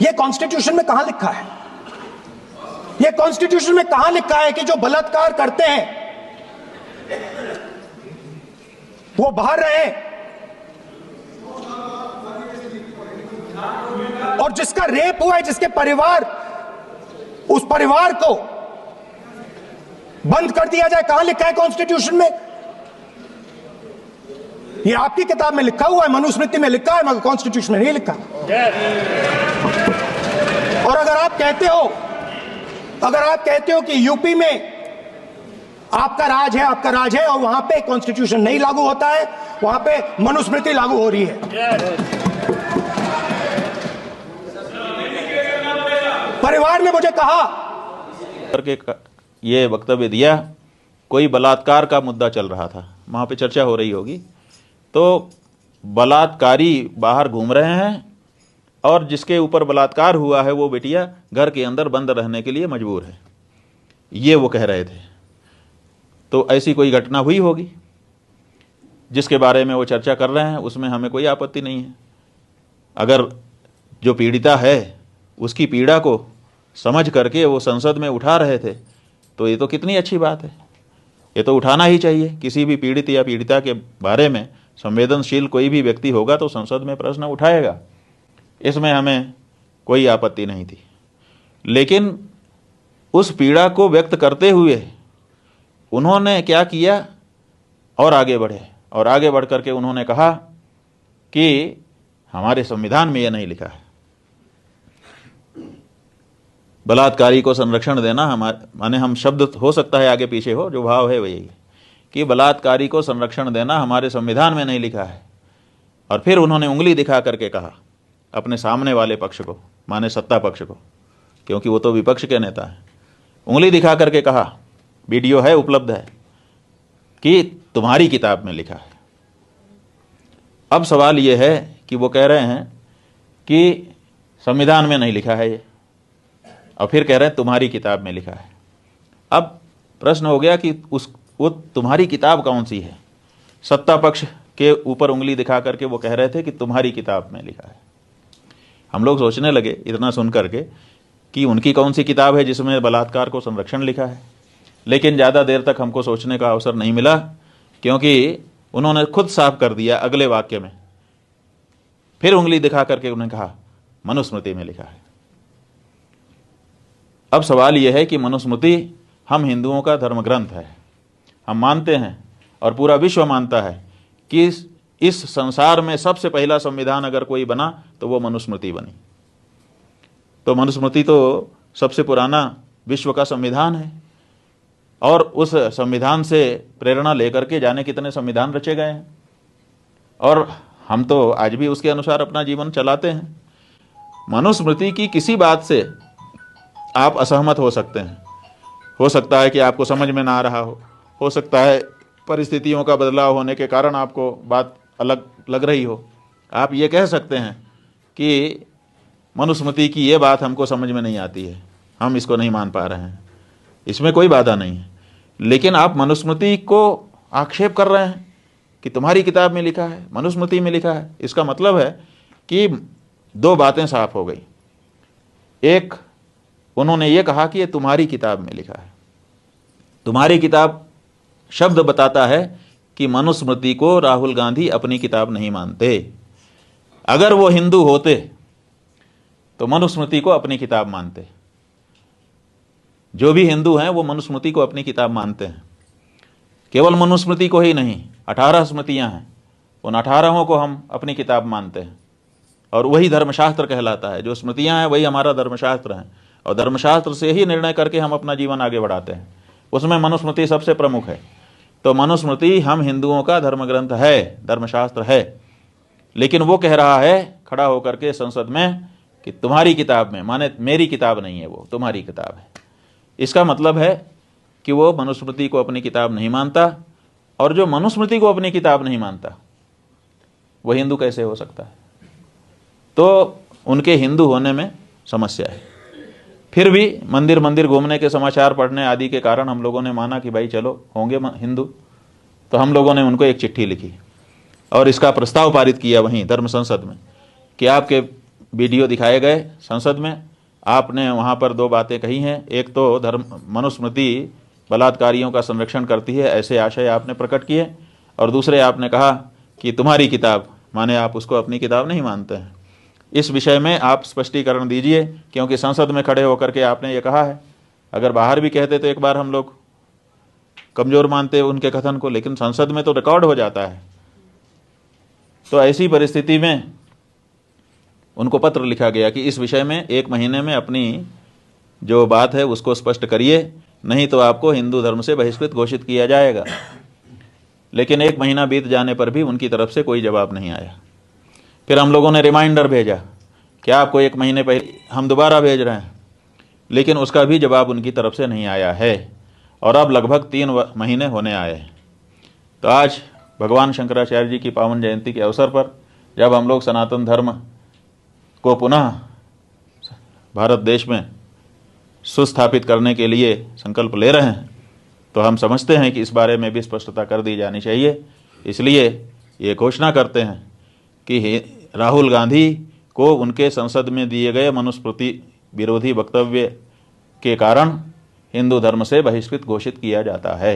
ये कॉन्स्टिट्यूशन में कहां लिखा है? ये कॉन्स्टिट्यूशन में कहां लिखा है कि जो बलात्कार करते हैं वो बाहर रहे, और जिसका रेप हुआ है, जिसके परिवार, उस परिवार को बंद कर दिया जाए? कहां लिखा है कॉन्स्टिट्यूशन में? ये आपकी किताब में लिखा हुआ है, मनुस्मृति में लिखा है, मगर कॉन्स्टिट्यूशन में नहीं लिखा। और अगर आप कहते हो कि यूपी में आपका राज है और वहां पे कॉन्स्टिट्यूशन नहीं लागू होता है, वहां पे मनुस्मृति लागू हो रही है। परिवार ने मुझे कहा करके ये वक्तव्य दिया, कोई बलात्कार का मुद्दा चल रहा था, वहां पे चर्चा हो रही होगी, तो बलात्कारी बाहर घूम रहे हैं और जिसके ऊपर बलात्कार हुआ है वो बेटिया घर के अंदर बंद रहने के लिए मजबूर है, ये वो कह रहे थे। तो ऐसी कोई घटना हुई होगी जिसके बारे में वो चर्चा कर रहे हैं, उसमें हमें कोई आपत्ति नहीं है। अगर जो पीड़िता है उसकी पीड़ा को समझ करके वो संसद में उठा रहे थे तो ये तो कितनी अच्छी बात है, ये तो उठाना ही चाहिए। किसी भी पीड़ित या पीड़िता के बारे में संवेदनशील कोई भी व्यक्ति होगा तो संसद में प्रश्न उठाएगा, इसमें हमें कोई आपत्ति नहीं थी। लेकिन उस पीड़ा को व्यक्त करते हुए उन्होंने क्या किया, और आगे बढ़े, और आगे बढ़ करके उन्होंने कहा कि हमारे संविधान में यह नहीं लिखा है। बलात्कारी को संरक्षण देना, माने हम शब्द हो सकता है आगे पीछे हो, जो भाव है वही कि बलात्कारी को संरक्षण देना हमारे संविधान में नहीं लिखा है। और फिर उन्होंने उंगली दिखा करके कहा अपने सामने वाले पक्ष को, माने सत्ता पक्ष को, क्योंकि वो तो विपक्ष के नेता है, उंगली दिखा करके कहा, वीडियो है उपलब्ध है, कि तुम्हारी किताब में लिखा है। अब सवाल ये है कि वो कह रहे हैं कि संविधान में नहीं लिखा है ये, और फिर कह रहे हैं तुम्हारी किताब में लिखा है। अब प्रश्न हो गया कि वो तुम्हारी किताब कौन सी है? सत्ता पक्ष के ऊपर उंगली दिखा करके वो कह रहे थे कि तुम्हारी किताब में लिखा है। हम लोग सोचने लगे इतना सुन करके कि उनकी कौन सी किताब है जिसमें बलात्कार को संरक्षण लिखा है, लेकिन ज़्यादा देर तक हमको सोचने का अवसर नहीं मिला, क्योंकि उन्होंने खुद साफ कर दिया अगले वाक्य में, फिर उंगली दिखा करके उन्होंने कहा मनुस्मृति में लिखा है। अब सवाल यह है कि मनुस्मृति हम हिंदुओं का धर्म ग्रंथ है, हम मानते हैं और पूरा विश्व मानता है कि इस संसार में सबसे पहला संविधान अगर कोई बना तो वो मनुस्मृति बनी। तो मनुस्मृति तो सबसे पुराना विश्व का संविधान है, और उस संविधान से प्रेरणा लेकर के जाने कितने संविधान रचे गए हैं, और हम तो आज भी उसके अनुसार अपना जीवन चलाते हैं। मनुस्मृति की किसी बात से आप असहमत हो सकते हैं, हो सकता है कि आपको समझ में ना आ रहा हो सकता है परिस्थितियों का बदलाव होने के कारण आपको बात अलग लग रही हो। आप ये कह सकते हैं कि मनुस्मृति की ये बात हमको समझ में नहीं आती है, हम इसको नहीं मान पा रहे हैं, इसमें कोई बाधा नहीं है। लेकिन आप मनुस्मृति को आक्षेप कर रहे हैं कि तुम्हारी किताब में लिखा है, मनुस्मृति में लिखा है। इसका मतलब है कि दो बातें साफ हो गई। एक, उन्होंने ये कहा कि ये तुम्हारी किताब में लिखा है। तुम्हारी किताब शब्द बताता है कि मनुस्मृति को राहुल गांधी अपनी किताब नहीं मानते। अगर वो हिंदू होते तो मनुस्मृति को अपनी किताब मानते। जो भी हिंदू हैं वो मनुस्मृति को अपनी किताब मानते हैं। केवल मनुस्मृति को ही नहीं, 18 स्मृतियां हैं, उन 18 को हम अपनी किताब मानते हैं, और वही धर्मशास्त्र कहलाता है। जो स्मृतियां हैं वही हमारा धर्मशास्त्र है, और धर्मशास्त्र से ही निर्णय करके हम अपना जीवन आगे बढ़ाते हैं। उसमें मनुस्मृति सबसे प्रमुख है। तो मनुस्मृति हम हिंदुओं का धर्म ग्रंथ है, धर्मशास्त्र है। लेकिन वो कह रहा है खड़ा होकर के संसद में कि तुम्हारी किताब में, माने मेरी किताब नहीं है, वो तुम्हारी किताब है। इसका मतलब है कि वो मनुस्मृति को अपनी किताब नहीं मानता, और जो मनुस्मृति को अपनी किताब नहीं मानता वो हिंदू कैसे हो सकता है? तो उनके हिंदू होने में समस्या है। फिर भी मंदिर मंदिर घूमने के, समाचार पढ़ने आदि के कारण हम लोगों ने माना कि भाई चलो होंगे हिंदू। तो हम लोगों ने उनको एक चिट्ठी लिखी और इसका प्रस्ताव पारित किया वहीं धर्म संसद में कि आपके वीडियो दिखाए गए संसद में, आपने वहाँ पर दो बातें कही हैं। एक तो मनुस्मृति बलात्कारियों का संरक्षण करती है, ऐसे आशय आपने प्रकट किए, और दूसरे आपने कहा कि तुम्हारी किताब, माने आप उसको अपनी किताब नहीं मानते हैं। इस विषय में आप स्पष्टीकरण दीजिए, क्योंकि संसद में खड़े होकर के आपने ये कहा है। अगर बाहर भी कहते तो एक बार हम लोग कमज़ोर मानते उनके कथन को, लेकिन संसद में तो रिकॉर्ड हो जाता है। तो ऐसी परिस्थिति में उनको पत्र लिखा गया कि इस विषय में 1 महीने में अपनी जो बात है उसको स्पष्ट करिए, नहीं तो आपको हिंदू धर्म से बहिष्कृत घोषित किया जाएगा। लेकिन 1 महीना बीत जाने पर भी उनकी तरफ से कोई जवाब नहीं आया। फिर हम लोगों ने रिमाइंडर भेजा कि आपको 1 महीने पहले, हम दोबारा भेज रहे हैं, लेकिन उसका भी जवाब उनकी तरफ से नहीं आया है। और अब लगभग 3 महीने होने आए हैं। तो आज भगवान शंकराचार्य जी की पावन जयंती के अवसर पर जब हम लोग सनातन धर्म को पुनः भारत देश में सुस्थापित करने के लिए संकल्प ले रहे हैं, तो हम समझते हैं कि इस बारे में भी स्पष्टता कर दी जानी चाहिए। इसलिए ये घोषणा करते हैं कि राहुल गांधी को उनके संसद में दिए गए मनुस्मृति विरोधी वक्तव्य के कारण हिंदू धर्म से बहिष्कृत घोषित किया जाता है।